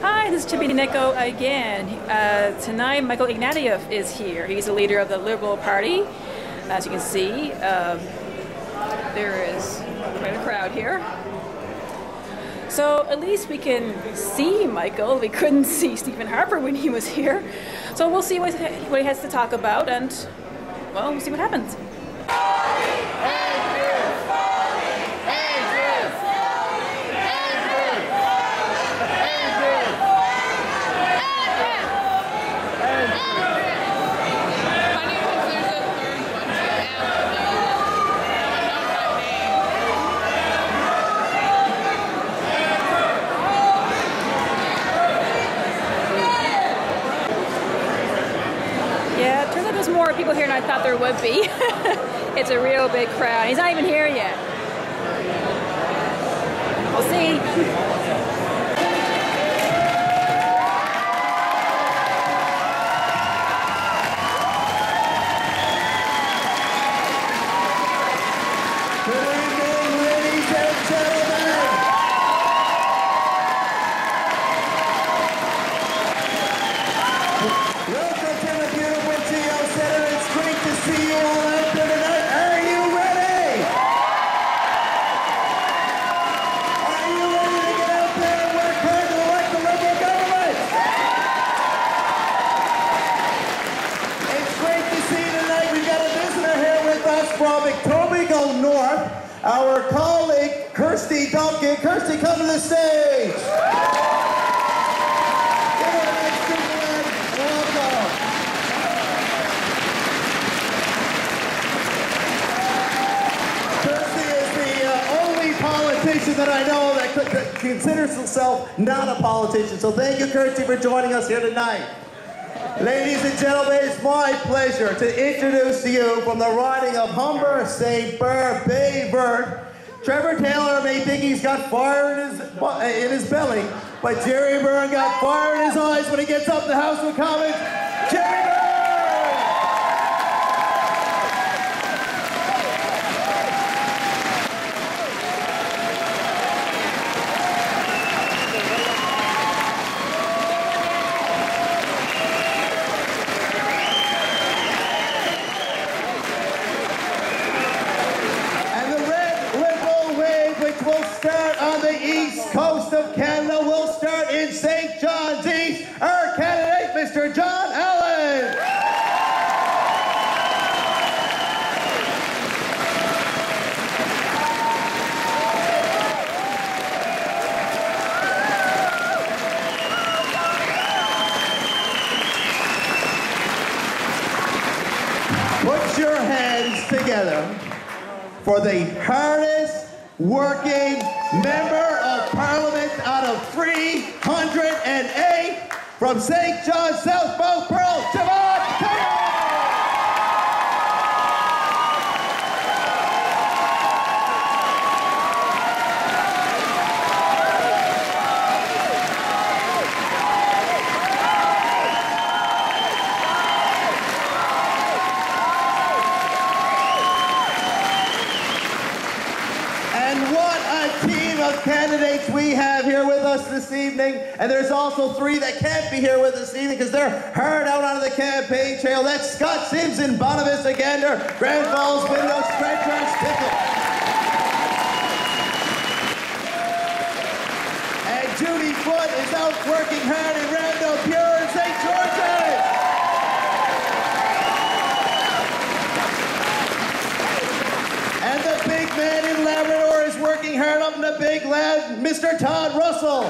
Hi, this is Chippy Nico again. Tonight, Michael Ignatieff is here. He's the leader of the Liberal Party. As you can see, there is quite a crowd here. So at least we can see Michael. We couldn't see Stephen Harper when he was here. So we'll see what he has to talk about, and well, we'll see what happens. Yeah, it turns out there's more people here than I thought there would be. It's a real big crowd. He's not even here yet. We'll see. Our colleague, Kirsty Duncan. Kirsty, come to the stage. Welcome. Kirsty is the only politician that I know that considers himself not a politician. So thank you, Kirsty, for joining us here tonight. Ladies and gentlemen, it's my pleasure to introduce to you from the riding of Humber, St. Bayvert. Trevor Taylor may think he's got fire in his belly, but Jerry Byrne got fire in his eyes when he gets up in the House of Commons. Jerry Byrne! Coast of Canada will start in St. John's East. Our candidate, Mr. John Allen. Put your hands together for the hardest working member of Parliament out of 308 from St. John's, South Mount Pearl, Siobhan Taylor! Candidates we have here with us this evening, and there's also three that can't be here with us this evening because they're hard out on the campaign trail. That's Scott Simpson, Bonavista Gander, Grand Falls Window Stretchers, Tickle. And Judy Foote is out working hard in Randall Pure and St. George's. And the big man in Labrador is working hard up in the big lad, Mr. Todd Russell.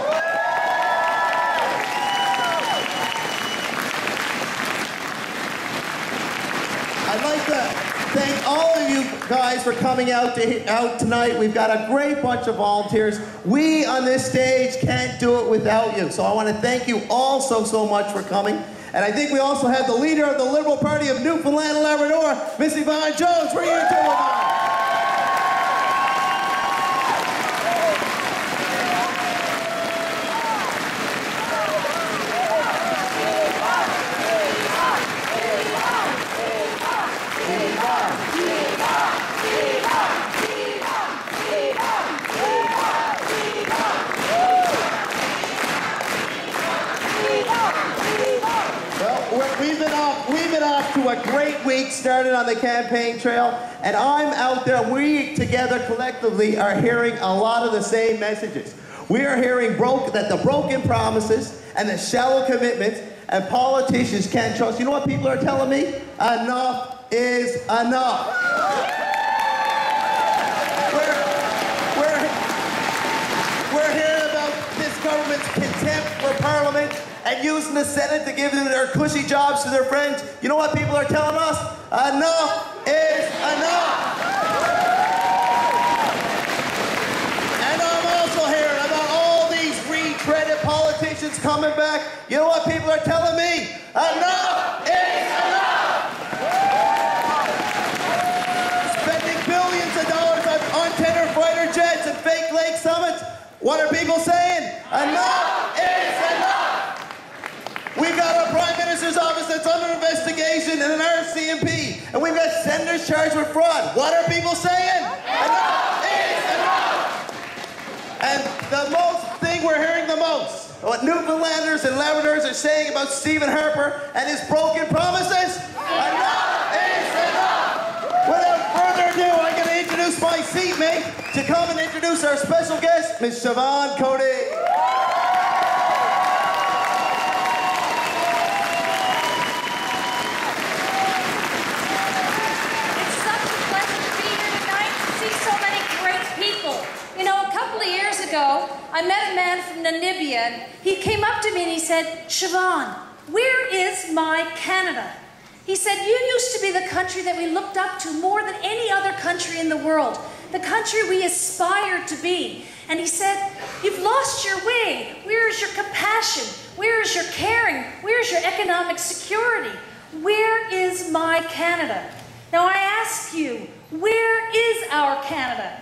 I'd like to thank all of you guys for coming out tonight. We've got a great bunch of volunteers. We on this stage can't do it without you. So I want to thank you all so much for coming. And I think we also have the leader of the Liberal Party of Newfoundland and Labrador, Miss Yvonne Jones. Where are you doing, Yvonne? week started on the campaign trail, and I'm out there. We together collectively are hearing a lot of the same messages. We are hearing that the broken promises and the shallow commitments and politicians can't trust. You know what people are telling me? Enough is enough. We're hearing about this government's contempt for Parliament and using the Senate to give them their cushy jobs to their friends. You know what people are telling us? Enough is enough. And I'm also hearing about all these retreaded politicians coming back. You know what people are telling me? Enough is enough. Spending billions of dollars on tender fighter jets and fake lake summits. What are people saying? Enough is enough. We've got our Prime Minister's office that's under investigation and an RCMP. And we've got senators charged with fraud. What are people saying? Enough is enough. And the thing we're hearing the most, what Newfoundlanders and Labradors are saying about Stephen Harper and his broken promises, enough is enough. Without further ado, I'm going to introduce my seatmate to come and introduce our special guest, Ms. Siobhan Cody. I met a man from Namibia, and he came up to me and he said, Siobhan, where is my Canada? He said, you used to be the country that we looked up to more than any other country in the world, the country we aspired to be. And he said, you've lost your way. Where is your compassion? Where is your caring? Where is your economic security? Where is my Canada? Now I ask you, where is our Canada?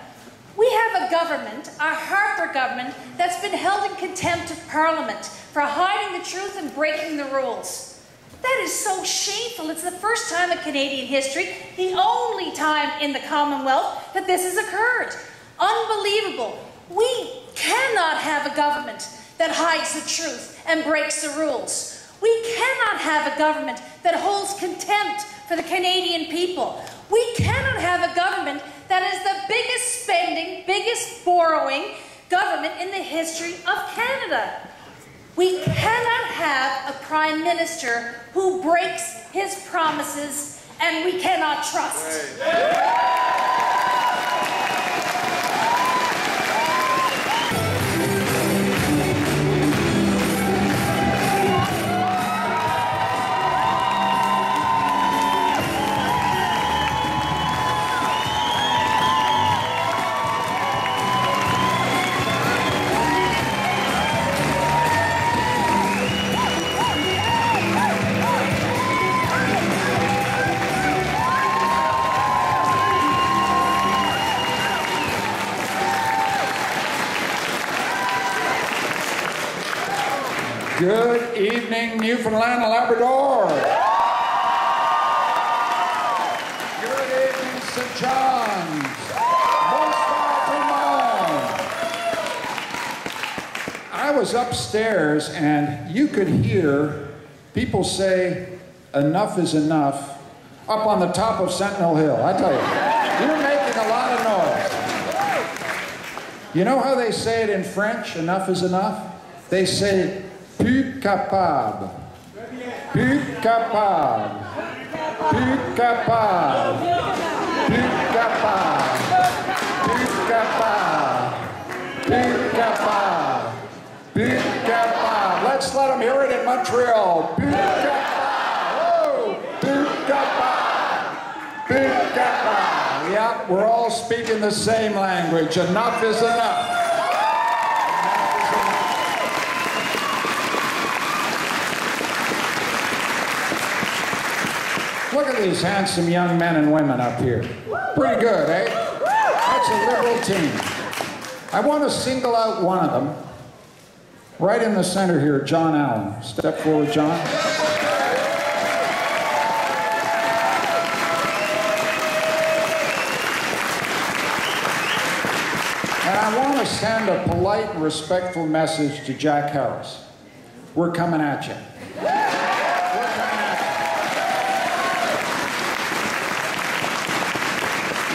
We have a government, our Harper government, that's been held in contempt of Parliament for hiding the truth and breaking the rules. That is so shameful. It's the first time in Canadian history, the only time in the Commonwealth that this has occurred. Unbelievable. We cannot have a government that hides the truth and breaks the rules. We cannot have a government that holds contempt for the Canadian people. We cannot have a government that is the biggest spending, biggest borrowing government in the history of Canada. We cannot have a Prime Minister who breaks his promises and we cannot trust. Good evening, Newfoundland and Labrador. Good evening, St. John's. I was upstairs and you could hear people say, enough is enough, up on the top of Sentinel Hill. I tell you, you're making a lot of noise. You know how they say it in French, enough is enough? They say, plus capable, plus capable, plus capable, plus capable, plus capable, plus capable, plus capable. Let's let them hear it in Montreal. Plus capable, oh, plus capable, plus capable. Yeah, we're all speaking the same language. Enough is enough. Look at these handsome young men and women up here. Pretty good, eh? That's a Liberal team. I want to single out one of them. Right in the center here, John Allen. Step forward, John. And I want to send a polite and respectful message to Jack Harris. We're coming at you.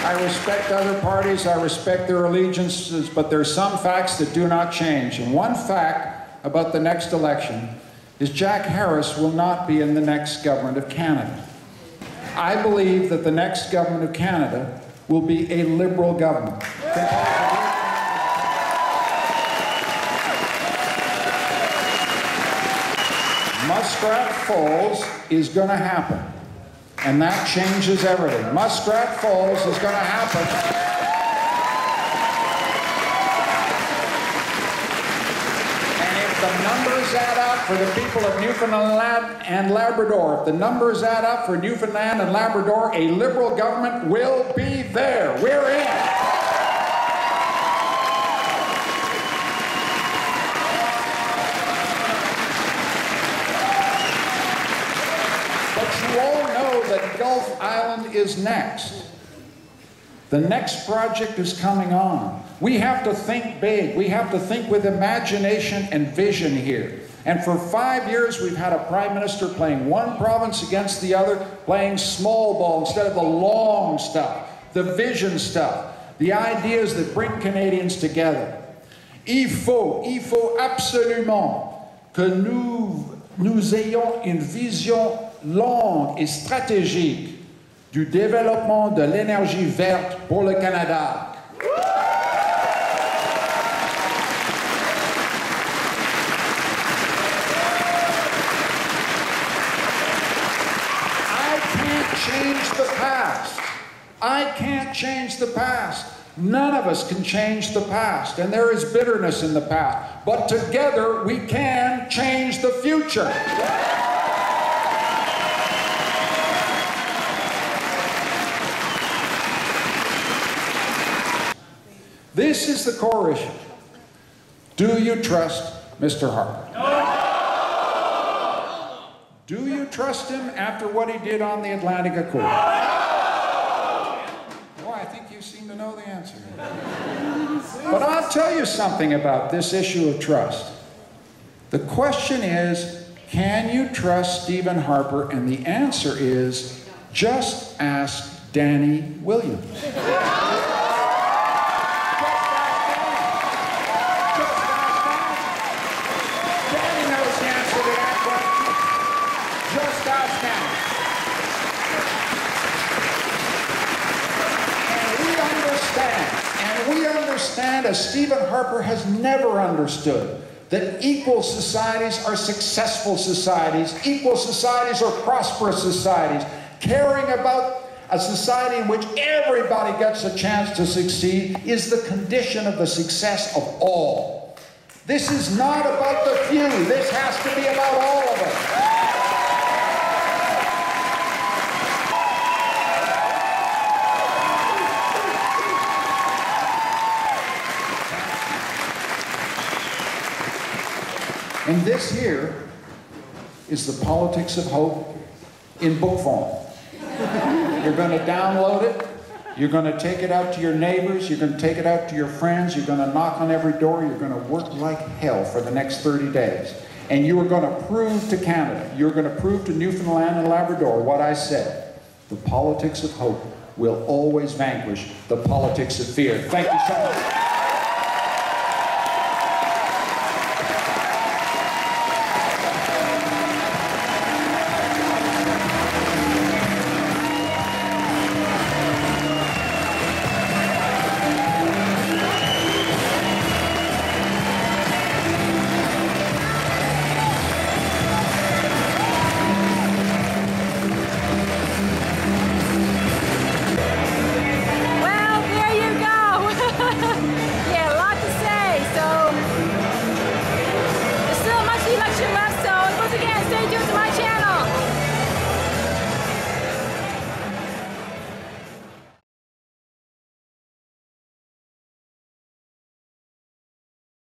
I respect other parties, I respect their allegiances, but there's some facts that do not change. And one fact about the next election is Jack Harris will not be in the next government of Canada. I believe that the next government of Canada will be a Liberal government. Muskrat Falls is going to happen, and that changes everything. Muskrat Falls is going to happen. And if the numbers add up for the people of Newfoundland and Labrador, if the numbers add up for Newfoundland and Labrador, a Liberal government will be there. We're in. You all know that Gulf Island is next. The next project is coming on. We have to think big. We have to think with imagination and vision here. And for 5 years, we've had a prime minister playing one province against the other, playing small ball instead of the long stuff, the vision stuff, the ideas that bring Canadians together. Il faut absolument que nous ayons une vision longue et stratégique du développement de l'énergie verte pour le Canada. I can't change the past. I can't change the past. None of us can change the past, and there is bitterness in the past. But together we can change the future. This is the core issue. Do you trust Mr. Harper? No! Do you trust him after what he did on the Atlantic Accord? No! Well, I think you seem to know the answer. But I'll tell you something about this issue of trust. The question is, can you trust Stephen Harper? And the answer is, just ask Danny Williams. As Stephen Harper has never understood, that equal societies are successful societies, equal societies are prosperous societies. Caring about a society in which everybody gets a chance to succeed is the condition of the success of all. This is not about the few. This has to be about all of us. And this here is the politics of hope in book form. You're going to download it. You're going to take it out to your neighbors. You're going to take it out to your friends. You're going to knock on every door. You're going to work like hell for the next 30 days. And you are going to prove to Canada, you're going to prove to Newfoundland and Labrador what I said. The politics of hope will always vanquish the politics of fear. Thank you so much. Election left